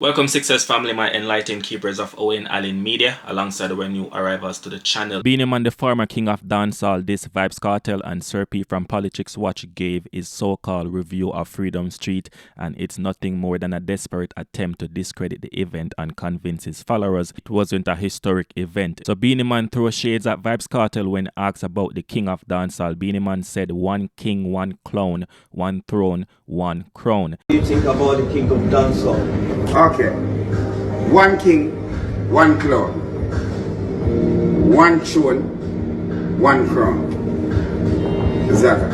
Welcome Success Family, my enlightened keepers of Owen Allen Media, alongside our new arrivals to the channel. Beenie Man, the former king of dancehall, this Vybz Kartel and Sir P from Politricks Watch gave his so-called review of Freedom Street, and it's nothing more than a desperate attempt to discredit the event and convince his followers it wasn't a historic event. So Beenie Man threw shades at Vybz Kartel when asked about the king of dancehall. Beenie Man said, "One king, one clown, one throne, one crown." What do you think about the king of dancehall? Okay. One king, one clown. One throne, one crown. Is that it?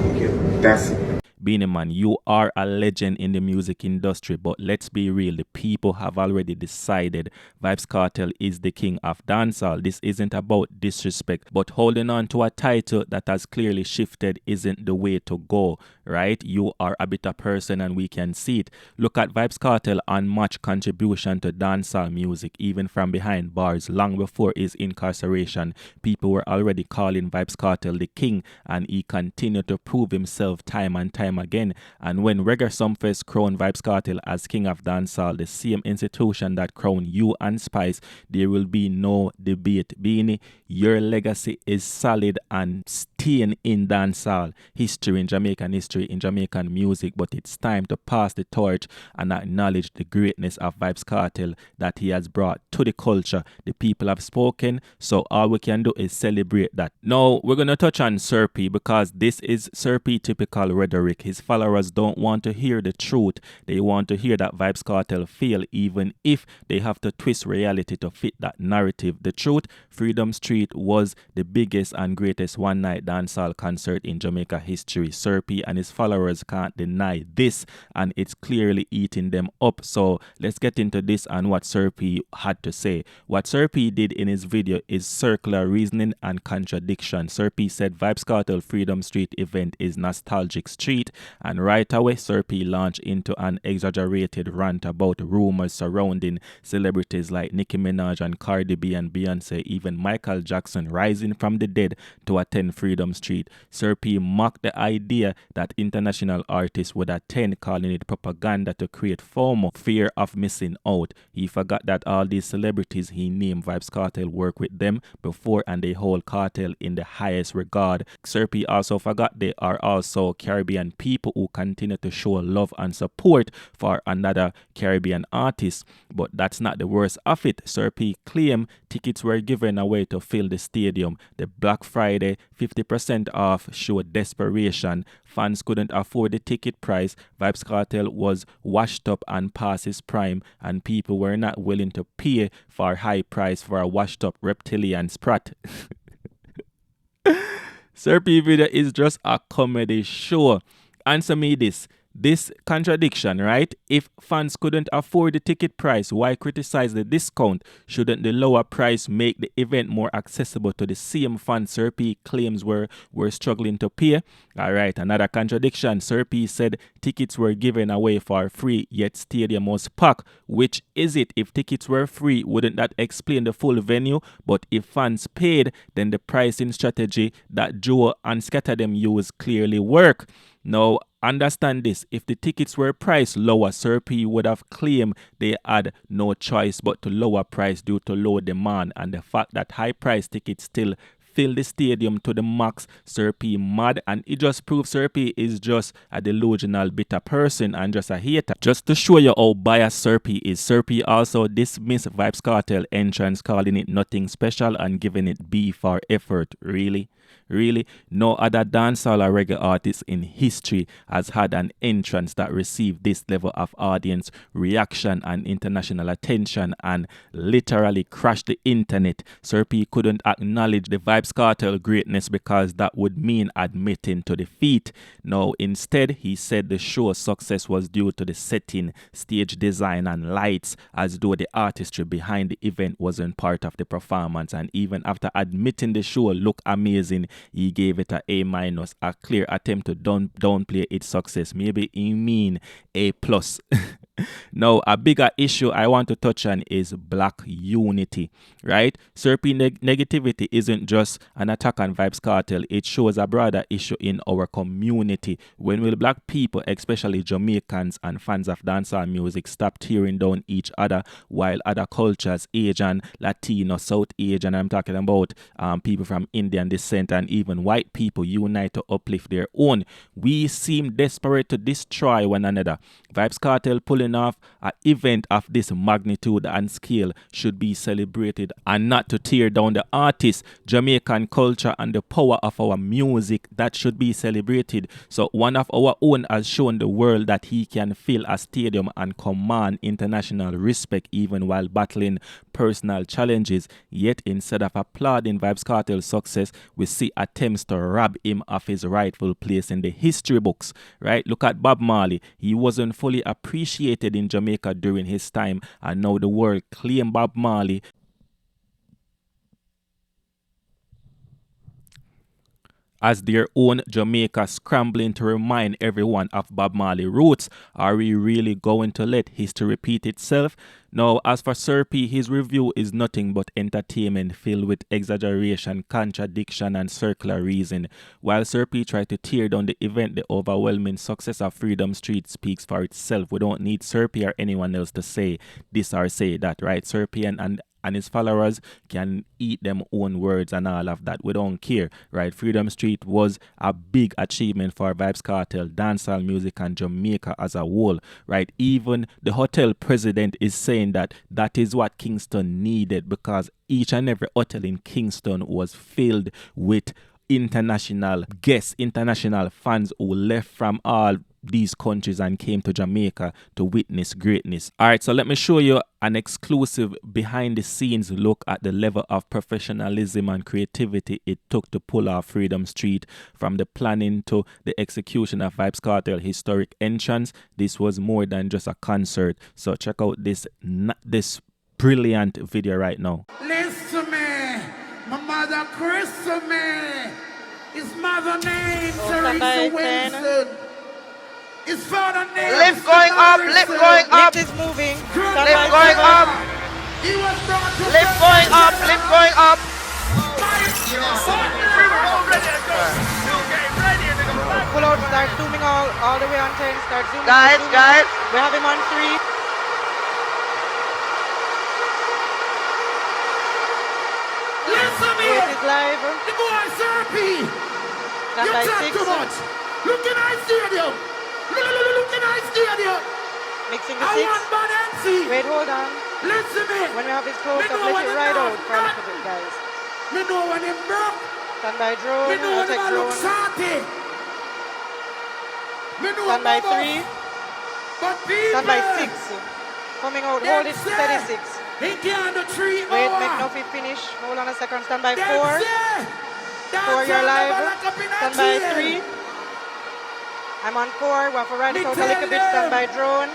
Thank you. That's it. Beenie Man, you are a legend in the music industry, but let's be real, the people have already decided Vybz Kartel is the king of dancehall. This isn't about disrespect, but holding on to a title that has clearly shifted isn't the way to go, right? You are a bitter person and we can see it. Look at Vybz Kartel unmatched contribution to dancehall music, even from behind bars. Long before his incarceration, people were already calling Vybz Kartel the king, and he continued to prove himself time and time again. And when Reggae Sumfest crowned Vybz Kartel as king of dancehall, the same institution that crowned you and Spice, there will be no debate. Beenie, your legacy is solid and staying in dancehall history, in Jamaican history, in Jamaican music, but it's time to pass the torch and acknowledge the greatness of Vybz Kartel that he has brought to the culture. The people have spoken, so all we can do is celebrate that. Now, we're going to touch on Sir P, because this is Sir P typical rhetoric. His followers don't want to hear the truth. They want to hear that Vybz Kartel fail, even if they have to twist reality to fit that narrative. The truth, Freedom Street was the biggest and greatest one-night dancehall concert in Jamaica history. Sir P and his followers can't deny this, and it's clearly eating them up. So let's get into this and what Sir P had to say. What Sir P did in his video is circular reasoning and contradiction. Sir P said Vybz Kartel Freedom Street event is nostalgic street, and right away Sir P launched into an exaggerated rant about rumors surrounding celebrities like Nicki Minaj and Cardi B and Beyonce, even Michael Jackson rising from the dead to attend Freedom Street. Sir P mocked the idea that international artists would attend, calling it propaganda to create FOMO, fear of missing out. He forgot that all these celebrities he named Vybz Kartel work with them before, and they hold Kartel in the highest regard. Sir P also forgot they are also Caribbean people who continue to show love and support for another Caribbean artist. But that's not the worst of it. Sir P claimed tickets were given away to fill the stadium. The Black Friday 50% off showed desperation. Fans couldn't afford the ticket price. Vybz Kartel was washed up and past his prime, and people were not willing to pay for a high price for a washed up reptilian sprat. Sir P video is just a comedy show. Answer me this contradiction, right? If fans couldn't afford the ticket price, why criticize the discount? Shouldn't the lower price make the event more accessible to the same fans Sir P claims were struggling to pay? All right, another contradiction. Sir P said tickets were given away for free, yet stadium was packed. Which is it? If tickets were free, wouldn't that explain the full venue? But if fans paid, then the pricing strategy that Joe and Scatterdem use clearly work. Now, understand this, if the tickets were priced lower, Sir P would have claimed they had no choice but to lower price due to low demand, and the fact that high price tickets still fill the stadium to the max. Sir P mad, and it just proves Sir P is just a delusional bitter person and just a hater. Just to show you how biased Sir P is, Sir P also dismissed Vybz Kartel entrance, calling it nothing special and giving it B for effort. Really, no other dancehall or reggae artist in history has had an entrance that received this level of audience reaction and international attention and literally crashed the internet. Sir P couldn't acknowledge the Vybz Kartel greatness because that would mean admitting to defeat. No, instead, he said the show's success was due to the setting, stage design, and lights, as though the artistry behind the event wasn't part of the performance. And even after admitting the show looked amazing, he gave it a A-, a clear attempt to downplay its success. Maybe he mean A+. Now, a bigger issue I want to touch on is black unity, right? Serpy negativity isn't just an attack on Vybz Kartel. It shows a broader issue in our community. When will black people, especially Jamaicans and fans of dancehall music, stop tearing down each other while other cultures, Asian, Latino, South Asian, I'm talking about people from Indian descent and even white people unite to uplift their own? We seem desperate to destroy one another. Vybz Kartel pulling off an event of this magnitude and scale should be celebrated and not to tear down the artists, Jamaican culture and the power of our music. That should be celebrated. So one of our own has shown the world that he can fill a stadium and command international respect even while battling personal challenges. Yet instead of applauding Vybz Kartel's success, we see attempts to rob him of his rightful place in the history books, right? Look at Bob Marley. He wasn't fully appreciated in Jamaica during his time, and now the world claim Bob Marley as their own Jamaica, scrambling to remind everyone of Bob Marley roots. Are we really going to let history repeat itself? Now, as for Serpy, his review is nothing but entertainment filled with exaggeration, contradiction, and circular reason. While Serpy tried to tear down the event, the overwhelming success of Freedom Street speaks for itself. We don't need Serpy or anyone else to say this or say that, right? Serpy and his followers can eat them own words and all of that. We don't care, right? Freedom Street was a big achievement for Vybz Kartel, dancehall music, and Jamaica as a whole, right? Even the hotel president is saying that is what Kingston needed, because each and every hotel in Kingston was filled with international guests, international fans who left from all these countries and came to Jamaica to witness greatness. All right, so let me show you an exclusive behind the scenes look at the level of professionalism and creativity it took to pull off Freedom Street. From the planning to the execution of Vybz Kartel historic entrance, this was more than just a concert. So check out this brilliant video right now. Listen to me, my mother chrissy, his mother name Teresa Wilson. His father name Lift going up, lift going up. Lift is moving. Lift going up. He was brought to Lift going up, lift going up. Pull out, start zooming all the way on 10. Start zooming. Guys, zooming. guys. We have him on 3. Listen to me. It is live. The boy Serpy. Stand You by talk 6. too much. Look in our stadium. Look in our stadium. Mixing the I 6. want bad MC. Wait, hold on. Listen to me. When we have his close up, let it ride out for a little bit, guys. Me know when him broke. Stand by drone. Me know I'll when take him look drone. salty. Me know Stand by him 3. But people. Stand by 6. Coming out. Hold it steady 6. He can't do 3 Wait, hour. make no fit finish. Hold on a second. Stand by 4. Them say, 4, you're live. Stand by jail. 3. I'm on 4. We have to ride it Me out a little tell bit. Stand them. by drone.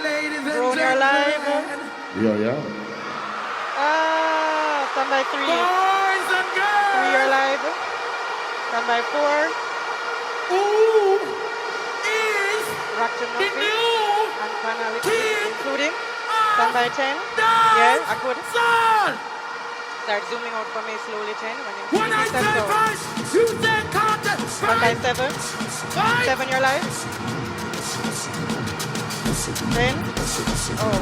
Ladies and Drone, you're live. gentlemen, Stand by 3. boys and 3, girls, you're live. Stand by 4. who is Rock to the nothing. new And panel king including. of Stand by 10. dancehall? Yes, I could. Start zooming out for me slowly 10. When When I you say step down. five, you say count it. Stand by 7. 7, you're live. 10. Oh.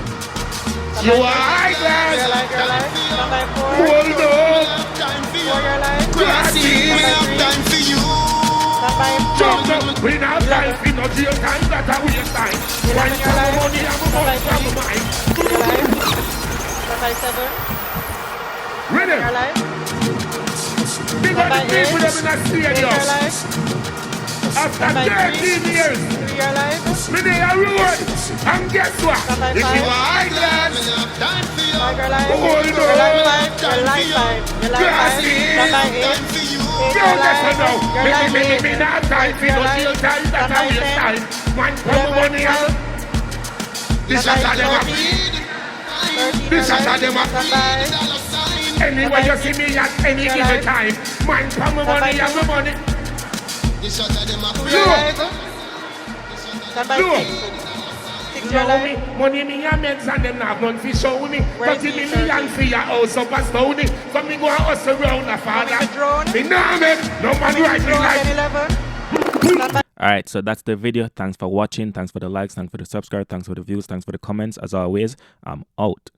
You are high class. You're live, you're live. Stand by 4. Hold on. 4, you're live. Classy. Stand by 10. Jump up. We not time for no jail time. That a waste time. 11, you're live. Money, I'm Stand by a 3. mind. You're live. Stand by 7. Ready? You're live. Big Stand up by the people 8. them in the 8, you're stadium. live. After Stand by 13 years, 3, you're live. me dey a road. And guess what? Stand by If you 5. are high class, 5, you're live. Hold You're live on. 5. You're live 5. You're live 5. Classy. Stand by 8. 8, no, you're that's live. no. You're live 8. Me not time for no jail time. That's a waste time. One from the money and this shot of them a feed. This shot of them a feed. Anyway you see me at any given time. Man from the money and the money. You're live. Stand by Look. 6. 6, 6 your life. Money me a meds and them have none fi show me. Where's 30 the million for your house up a stony. So me go and hustle round a father. Me nah make no man right me like. 11. Alright, so that's the video. Thanks for watching. Thanks for the likes. Thanks for the subscribe. Thanks for the views. Thanks for the comments. As always, I'm out.